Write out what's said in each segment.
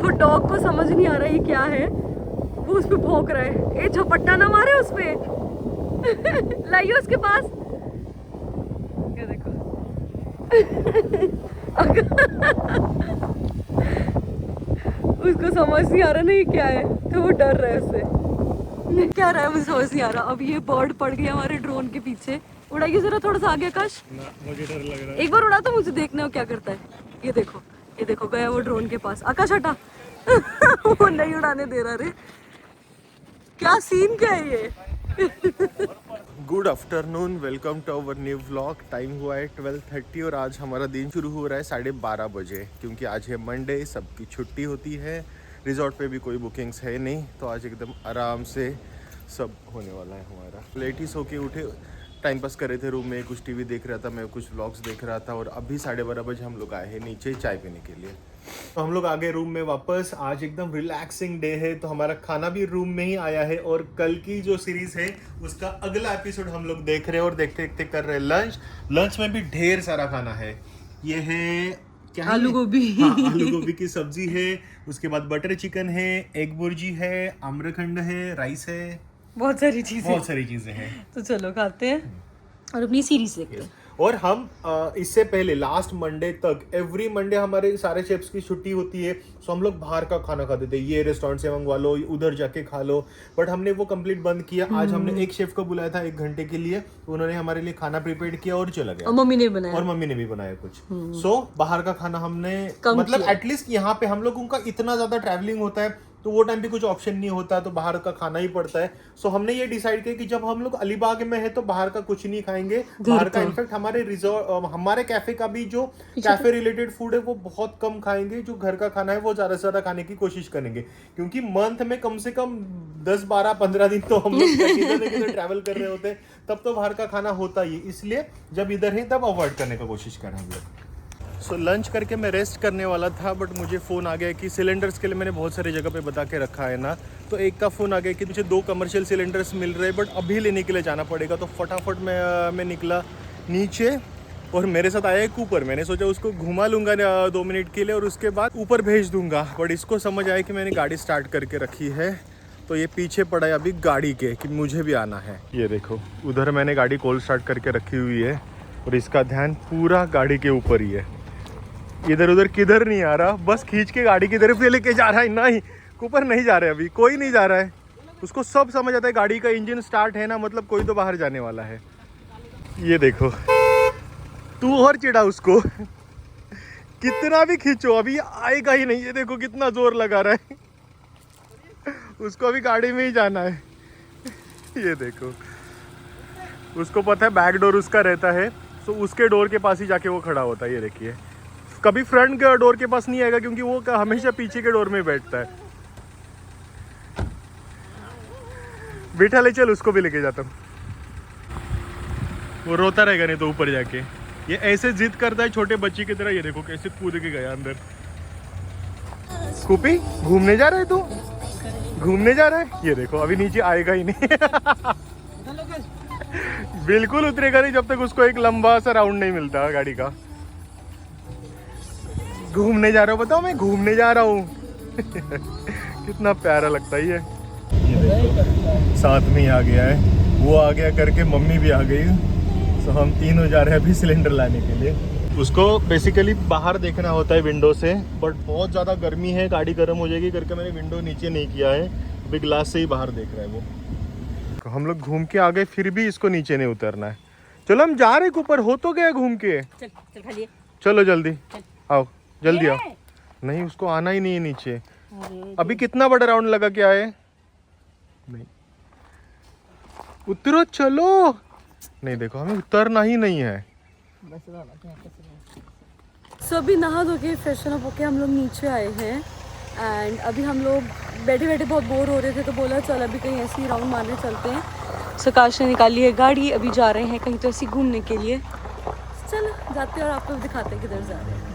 वो डॉग को समझ नहीं आ रहा ये क्या है, वो उस पे भौंक रहा है। ए झपट्टा ना मारे उस पे। लाइए उसके पास। ये देखो। उसको समझ नहीं आ रहा ना ये क्या है, तो वो डर रहा है उससे। क्या रहा है मुझे समझ नहीं आ रहा। अब ये बर्ड पड़ गया हमारे ड्रोन के पीछे। उड़ाइए जरा थोड़ा सा आगे आकाश। मुझे डर लग रहा है। एक बार उड़ा तो मुझे देखना हो क्या करता है। ये देखो गया वो ड्रोन के पास। आकाश हटा। वो नहीं उड़ाने दे रहा रे। क्या सीन क्या है ये। Good afternoon, welcome to our new vlog. Time हुआ है 12:30 और आज हमारा दिन शुरू हो रहा है 12:30 बजे, क्योंकि आज है मंडे, सबकी छुट्टी होती है। रिजॉर्ट पे भी कोई बुकिंग्स है नहीं, तो आज एकदम आराम से सब होने वाला है हमारा। लेट ही सो के उठे, टाइम पास कर रहे थे रूम में, कुछ टीवी देख रहा था, मैं कुछ व्लॉग्स देख रहा था। और अभी 12:30 बजे हम लोग आए हैं नीचे चाय पीने के लिए। तो हम लोग आ गए रूम में वापस। आज एकदम रिलैक्सिंग डे है, तो हमारा खाना भी रूम में ही आया है। और कल की जो सीरीज है उसका अगला एपिसोड हम लोग देख रहे हैं और देखते देखते कर रहे हैं लंच। लंच में भी ढेर सारा खाना है। ये है क्या है? आलू गोभी। हाँ, आलू गोभी की सब्जी है, उसके बाद बटर चिकन है, एग बुर्जी है, आम्रखंड है, राइस है, बहुत सारी चीजें हैं। तो चलो खाते हैं और अपनी सीरीज देखते हैं। और हम इससे पहले लास्ट मंडे तक एवरी मंडे हमारे सारे शेफ्स की छुट्टी होती है, सो हम लोग बाहर का खाना खाते थे। ये रेस्टोरेंट से मंगवा लो, उधर जाके खा लो, बट हमने वो कंप्लीट बंद किया। आज हमने एक शेफ को बुलाया था 1 घंटे के लिए, उन्होंने हमारे लिए खाना प्रिपेयर किया और चला गया। और मम्मी ने बनाया। और मम्मी ने भी बनाया कुछ। सो बाहर का खाना हमने मतलब एटलीस्ट यहाँ पे हम लोगों का इतना ज्यादा ट्रैवलिंग होता है, तो वो टाइम पे कुछ ऑप्शन नहीं होता, तो बाहर का खाना ही पड़ता है। सो हमने ये डिसाइड किया कि जब हम लोग अलीबाग में है तो बाहर का कुछ नहीं खाएंगे। बाहर का इनफैक्ट हमारे रिजॉर्ट, हमारे कैफे का भी जो कैफे रिलेटेड फूड है वो बहुत कम खाएंगे। जो घर का खाना है वो ज्यादा से ज्यादा खाने की कोशिश करेंगे, क्योंकि मंथ में कम से कम 10, 12, 15 दिन तो हम लोग किधर ट्रैवल कर रहे होते हैं, तब तो बाहर का खाना होता ही। इसलिए जब इधर है तब अवॉइड करने का कोशिश करें हम लोग। सो लंच करके मैं रेस्ट करने वाला था, बट मुझे फ़ोन आ गया कि सिलेंडर्स के लिए मैंने बहुत सारी जगह पे बता के रखा है ना, तो एक का फ़ोन आ गया कि मुझे 2 कमर्शियल सिलेंडर्स मिल रहे हैं, बट अभी लेने के लिए जाना पड़ेगा। तो फटाफट मैं निकला नीचे और मेरे साथ आया एक ऊपर। मैंने सोचा उसको घुमा लूँगा 2 मिनट के लिए और उसके बाद ऊपर भेज दूँगा, बट इसको समझ आया कि मैंने गाड़ी स्टार्ट करके रखी है, तो ये पीछे पड़ा है अभी गाड़ी के कि मुझे भी आना है। ये देखो, उधर मैंने गाड़ी कोल्ड स्टार्ट करके रखी हुई है और इसका ध्यान पूरा गाड़ी के ऊपर ही है। इधर उधर किधर नहीं आ रहा, बस खींच के गाड़ी की तरफ लेके जा रहा है। नहीं, ऊपर नहीं जा रहे, अभी कोई नहीं जा रहा है। उसको सब समझ आता है गाड़ी का इंजन स्टार्ट है ना, मतलब कोई तो बाहर जाने वाला है। ये देखो, तू और चिढ़ा उसको। कितना भी खींचो अभी आएगा ही नहीं। ये देखो कितना जोर लगा रहा है। उसको अभी गाड़ी में ही जाना है। ये देखो, उसको पता है बैक डोर उसका रहता है, तो उसके डोर के पास ही जाके वो खड़ा होता है। ये देखिए, कभी फ्रंट के डोर के पास नहीं आएगा, क्योंकि वो हमेशा पीछे के डोर में बैठता है। बिठा ले, चल उसको भी लेके जाता हूँ। वो रोता रहेगा नहीं तो ऊपर जाके। ये ऐसे जिद करता है छोटे बच्चे की तरह। ये देखो कैसे कूद के गया अंदर। कूपी, घूमने जा रहा है तू? घूमने जा रहा है? ये देखो अभी नीचे आएगा ही नहीं। बिल्कुल उतरेगा नहीं जब तक उसको एक लंबा सा राउंड नहीं मिलता गाड़ी का। घूमने जा रहा हूँ, बताओ मैं घूमने जा रहा हूँ। कितना प्यारा लगता है ये देखो, साथ में ही आ गया है। वो आ गया करके मम्मी भी आ गई, तो हम तीनों जा रहे हैं अभी सिलेंडर लाने के लिए। उसको बेसिकली बाहर देखना होता है विंडो से, बट बहुत ज़्यादा गर्मी है, गाड़ी गर्म हो जाएगी करके मैंने विंडो नीचे नहीं किया है। अभी ग्लास से ही बाहर देख रहा है वो। तो हम लोग घूम के आ गए, फिर भी इसको नीचे नहीं उतरना है। चलो हम जा रहे ऊपर, हो तो गया घूम के। चलो जल्दी आओ, जल्दी आओ। नहीं, उसको आना ही नहीं है नीचे। अभी कितना बड़ा राउंड लगा के आए। नहीं, उतरो, चलो। नहीं देखो, हमें उतरना ही नहीं है। सो अभी नहा धो के फ्रेशन अप होके हम लोग नीचे आए हैं। एंड अभी हम लोग बैठे बैठे बहुत बोर हो रहे थे, तो बोला चल अभी कहीं ऐसे ही राउंड मारने चलते हैं। सकाश ने निकाली है गाड़ी, अभी जा रहे हैं कहीं तो ऐसे घूमने के लिए। चलो जाते हैं और आपको दिखाते हैं किधर जा रहे हैं।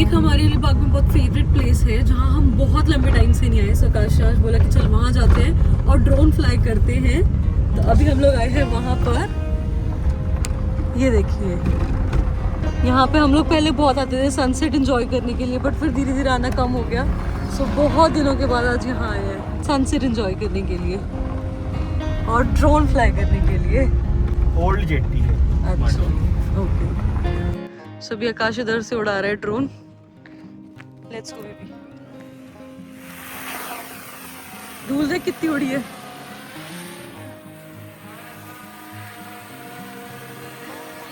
एक हमारे अलीबाग में बहुत फेवरेट प्लेस है, जहाँ हम बहुत लंबे टाइम से नहीं आए। सकाश आज बोला कि चल वहाँ जाते हैं और ड्रोन फ्लाई करते हैं। तो अभी हम लोग आए हैं वहाँ पर। ये देखिए, यहाँ पे हम लोग पहले बहुत आते थे सनसेट एंजॉय करने के लिए, बट फिर धीरे धीरे आना कम हो गया। सो बहुत दिनों के बाद आज यहाँ आए हैं सनसेट एंजॉय करने के लिए और ड्रोन फ्लाई करने के लिए। ओल्ड जेट्टी है। अच्छा, ओके। सभी आकाश इधर से उड़ा रहे हैं ड्रोन। Let's go baby. धूल देख कितनी उड़ी है।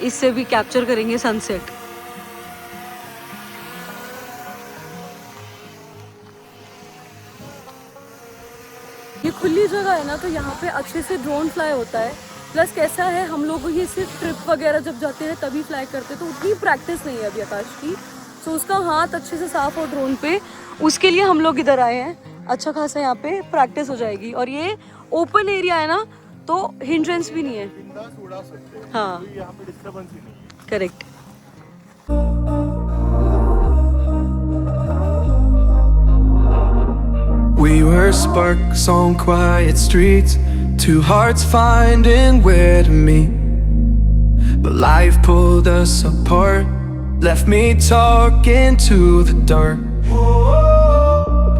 इससे भी कैप्चर करेंगे सनसेट। ये खुली जगह है ना, तो यहाँ पे अच्छे से ड्रोन फ्लाई होता है। प्लस कैसा है, हम लोग ये सिर्फ ट्रिप वगैरह जब जाते हैं तभी फ्लाई करते हैं, तो उतनी प्रैक्टिस नहीं है अभी आकाश की। सो उसका हाथ अच्छे से साफ हो ड्रोन पे, उसके लिए हम लोग इधर आए हैं। अच्छा खासा यहाँ पे प्रैक्टिस हो जाएगी। और ये ओपन एरिया है ना, तो हिंड्रेंस भी नहीं है। उड़ा सकते हैं। हाँ, यहाँ पे डिस्टर्बेंस ही नहीं है। Correct. We were sparks on quiet streets, two hearts finding where to meet. But life pulled us apart, left me talking to the dark.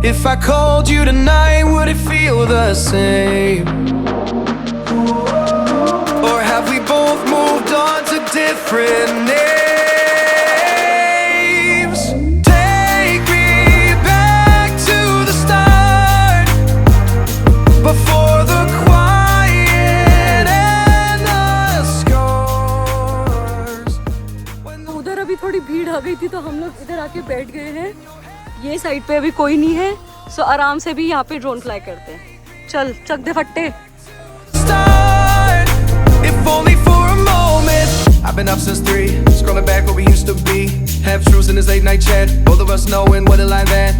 If I called you tonight, would it feel the same? Or have we both moved on to different names? Take me back to the start, before the quiet and the scars. उधर अभी थोड़ी भीड़ आ गई थी, तो हम लोग इधर आके बैठ गए हैं। ये साइड पे अभी कोई नहीं है, सो आराम से भी यहाँ पे ड्रोन फ्लाई करते हैं। चल चक दे फट्टे। Start, if only for a moment. I've been up since 3, scrolling back what we used to be. Half truths in this late night chat, both of us knowing what a lie that.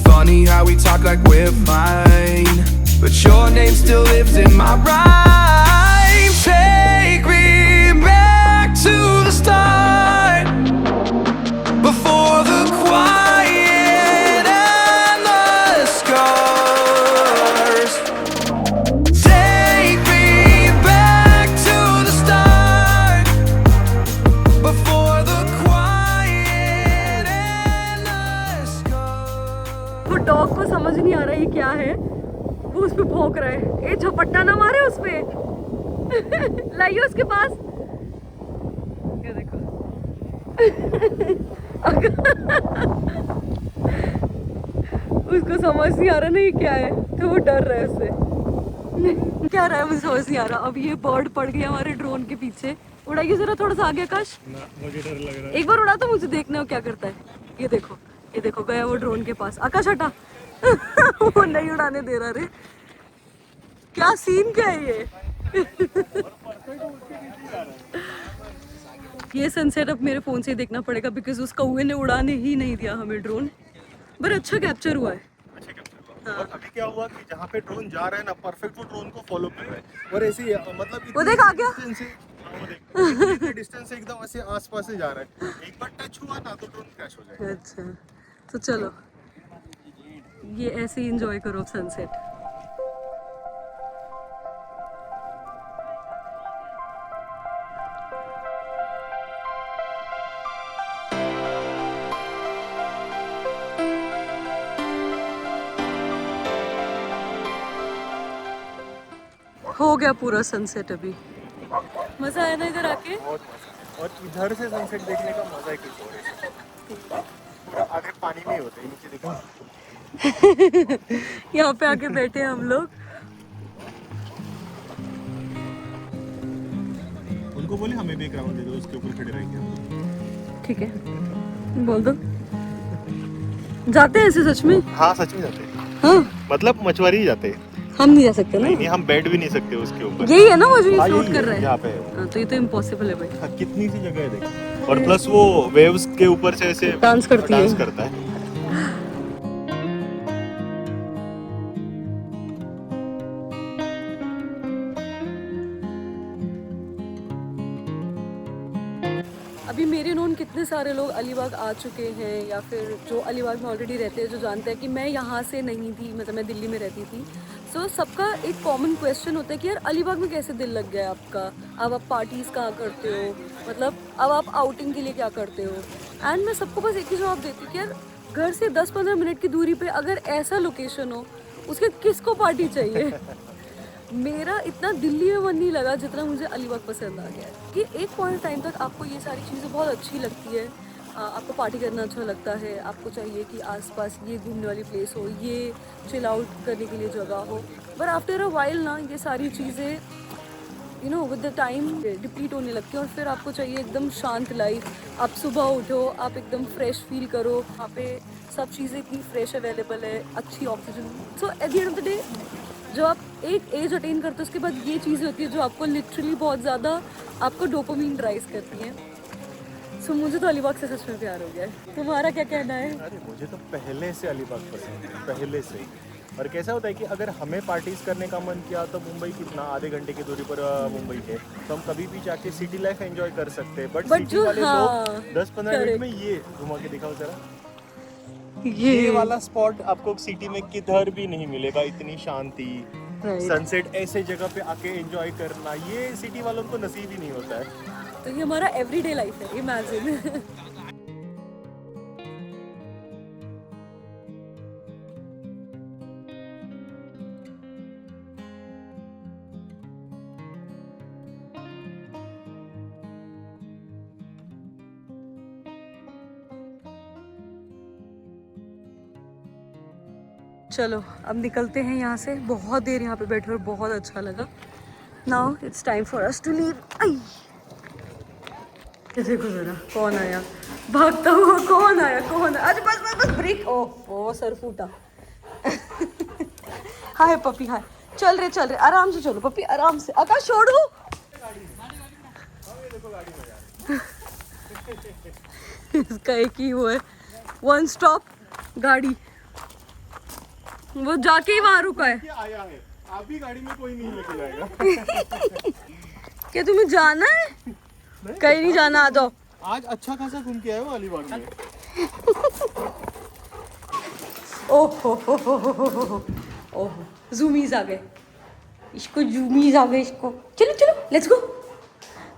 Funny how we talk like we're fine, but your name still lives in my rhyme. Take me back to the start, before the quiet and the scars. Take me back to the start, before the quiet and the scars. वो dog को समझ नहीं आ रहा ये क्या है, वो उस पे भौंक रहा है। ए झपट्टा ना मारे उस पे। लाइए उसके पास। ये देखो। उसको समझ नहीं आ रहा ना ये क्या है, तो वो डर रहा है उससे। क्या रहा है मुझे समझ नहीं आ रहा। अब ये बर्ड पड़ गया हमारे ड्रोन के पीछे। उड़ाइए जरा थोड़ा सा आगे आकाश। मुझे डर लग रहा है। एक बार उड़ा तो मुझे देखना हो क्या करता है। ये देखो गया वो ड्रोन के पास। आकाश हटा। वो नहीं उड़ाने दे रहा रे। क्या सीन क्या है ये। ये सनसेट अब मेरे फोन से ही देखना पड़ेगा, बिकॉज उस कौवे ने उड़ाने ही नहीं दिया हमें ड्रोन। पर अच्छा कैप्चर हुआ है। और अभी क्या हुआ कि जहाँ पे ड्रोन जा रहा है ना, परफेक्ट वो ड्रोन को फॉलो कर रहा है। और ऐसे ही मतलब वो देख आ गया। डिस्टेंस से एकदम ऐसे आसपास से जा रहा है। एक बार टच हुआ ना तो ड्रोन क्रैश हो जाएगा। अच्छा, तो चलो ये ऐसे ही एंजॉय करो सनसेट। हो गया पूरा सनसेट। अभी मजा आया ना इधर आके। बहुत मजा। और इधर से सनसेट देखने का मजा ही कुछ और है। पूरा आगे पानी में होता है, नीचे देखो। यहाँ पे आके बैठे हैं हम लोग। उनको बोले हमें भी एक राउंड दे दो, उसके ऊपर खड़े रहेंगे हम। ठीक है, बोल दो। जाते हैं ऐसे सच में? हाँ सच में जाते हैं। हाँ मतलब मछुआरी ही जाते हैं। हम नहीं जा सकते ना। नहीं हम बैठ भी नहीं सकते उसके ऊपर। यही है ना वो जो ये हाँ, फ्लोट यही कर है, रहा है। यहाँ पे। हाँ, तो ये तो इम्पॉसिबल है भाई। हाँ, कितनी सी जगह है देखो। और प्लस वो वेव्स के ऊपर से ऐसे डांस करती है। डांस करता है। अभी मेरे नोन कितने सारे लोग अलीबाग आ चुके हैं, या फिर जो अलीबाग में ऑलरेडी रहते हैं, जो जानते हैं कि मैं यहाँ से नहीं थी, मतलब मैं दिल्ली में रहती थी। सो सबका एक कॉमन क्वेश्चन होता है कि यार अलीबाग में कैसे दिल लग गया आपका, अब आप पार्टीज़ कहाँ करते हो, मतलब अब आप आउटिंग के लिए क्या करते हो। एंड मैं सबको बस एक ही जवाब देती हूँ कि यार घर से 10-15 मिनट की दूरी पे अगर ऐसा लोकेशन हो, उसके किसको पार्टी चाहिए। मेरा इतना दिल्ली में मन नहीं लगा जितना मुझे अलीबाग पसंद आ गया है कि एक पॉइंट टाइम तक आपको ये सारी चीज़ें बहुत अच्छी लगती है, आपको पार्टी करना अच्छा लगता है, आपको चाहिए कि आसपास ये घूमने वाली प्लेस हो, ये चिल आउट करने के लिए जगह हो। बट आफ्टर अ वाइल ना ये सारी चीज़ें you know with the time deplete होने लगती हैं और फिर आपको चाहिए एकदम शांत लाइफ। आप सुबह उठो, आप एकदम फ्रेश फील करो, वहाँ पे सब चीज़ें इतनी फ्रेश अवेलेबल है, अच्छी oxygen. So at the end of the day जब आप एक एज अटेन करते हो उसके बाद ये चीज़ें होती है जो आपको लिटरली बहुत ज़्यादा आपको डोपामाइन राइज करती हैं। सो मुझे तो अलीबाग से सच में प्यार हो गया है। तुम्हारा क्या कहना है? अरे मुझे तो पहले से अलीबाग पसंद है, पहले से। और कैसा होता है कि अगर हमें पार्टीज करने का मन किया तो मुंबई कितना आधे घंटे की दूरी पर मुंबई है, तो हम कभी भी जाके सिटी लाइफ एंजॉय कर सकते हैं। बट सिटी वाले लोग 10-15 मिनट में ये घुमा के दिखाओ जरा, ये वाला स्पॉट आपको सिटी में किधर भी नहीं मिलेगा, इतनी शांति, सनसेट ऐसे जगह पे आके एंजॉय करना, ये सिटी वालों को नसीब ही नहीं होता है। तो ये हमारा एवरीडे लाइफ है, इमेजिन। चलो अब निकलते हैं यहाँ से। बहुत देर यहाँ पे बैठे और बहुत अच्छा लगा। Now it's time for us to leave. आई देखो जरा कौन आया, भागता हुआ कौन आया, कौन आया? अरे बस बस बस ब्रेक। ओह सर फूटा। हाय पपी हाय, चल रहे आराम से चलो पपी, आराम से। आकाश छोड़ो। इसका एक ही वो है, वन स्टॉप गाड़ी, वो जाके ही वहां रुका है। आया है, अभी गाड़ी में कोई नहीं लेके जाएगा। क्या तुम्हें जाना है? कहीं नहीं जाना, आ जाओ। आज अच्छा खासा घूम के आए हो अलीबाग में। ओह जूमीज आ गए, इसको जूमीज आ गए इसको। चलो चलो लेट्स गो।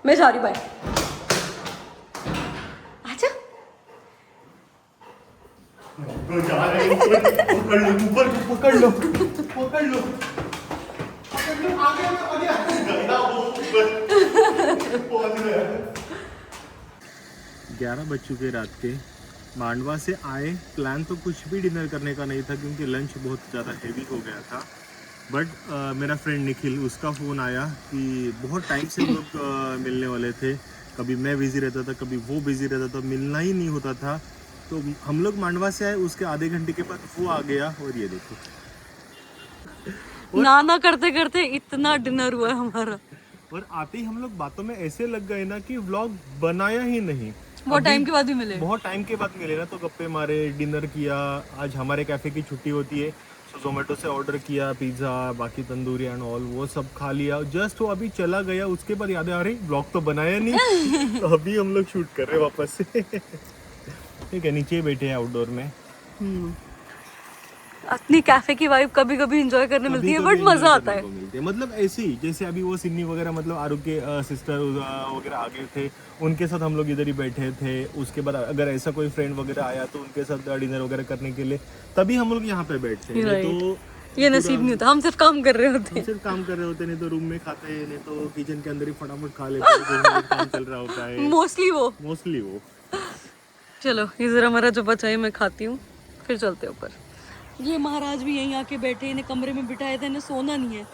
मैं जा रही, बाय। आजा। जा रहे हैं, पकड़ लो, ऊपर पकड़ लो, पकड़ लो, आगे गंदा हो ऊपर। 11 बज चुके रात के। मांडवा से आए, प्लान तो कुछ भी डिनर करने का नहीं था क्योंकि लंच बहुत ज़्यादा हेवी हो गया था। बट मेरा फ्रेंड निखिल, उसका फ़ोन आया कि बहुत टाइम से हम लोग मिलने वाले थे। कभी मैं बिज़ी रहता था, कभी वो बिज़ी रहता था, मिलना ही नहीं होता था। तो हम लोग मांडवा से आए, उसके आधे घंटे के बाद वो आ गया। और ये देखो, ना करते करते इतना डिनर हुआ है हमारा। और आते ही हम लोग बातों में ऐसे लग गए ना कि व्लॉग बनाया ही नहीं। बहुत टाइम के बाद भी मिले, बहुत टाइम के बाद मिले ना, तो गप्पे मारे, डिनर किया। आज हमारे कैफे की छुट्टी होती है, तो जोमेटो से ऑर्डर किया पिज़्ज़ा, बाकी तंदूरी एंड ऑल, वो सब खा लिया। जस्ट वो अभी चला गया, उसके बाद याद आ रही ब्लॉग तो बनाया नहीं। तो अभी हम लोग शूट कर रहे हैं वापस से। ठीक है, नीचे बैठे हैं आउटडोर में। अपनी कैफे की वाइब कभी कभी एंजॉय करने मिलती है, बट मजा आता है। मतलब ऐसे ही जैसे अभी वो सिन्नी वगैरह, मतलब आरू के सिस्टर वगैरह आ गए थे, उनके साथ हम लोग इधर ही बैठे थे। उसके बाद अगर ऐसा कोई फ्रेंड वगैरह आया तो उनके साथ डिनर वगैरह करने के लिए तभी हम लोग यहाँ पे बैठते हैं। तो ये नसीब नहीं होता, हम सिर्फ काम कर रहे होते हैं। सिर्फ काम कर रहे होते, नहीं तो रूम में खाते हैं, नहीं तो किचन के अंदर ही फटाफट खा लेते हैं। काम चल रहा होता है मोस्टली वो। चलो ये जरा हमारा जो बचा है मैं खाती हूँ, फिर चलते ऊपर। ये महाराज भी यहीं आके बैठे, इन्हें कमरे में बिठाए थे, इन्हें सोना नहीं है,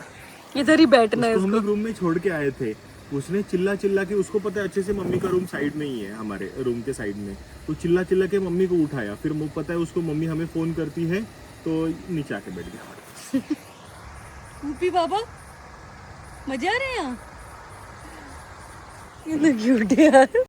इधर ही बैठना है। हम लोग रूम में छोड़ के आए थे, उसने चिल्ला के, उसको पता है अच्छे से मम्मी का रूम साइड में ही है, हमारे रूम के साइड में। तो चिल्ला के मम्मी को उठाया, फिर पता है उसको मम्मी हमें फोन करती है, तो नीचे आके बैठ गया। ऊपी बाबा मजा आ रहे हैं यहाँ, क्यूट यार।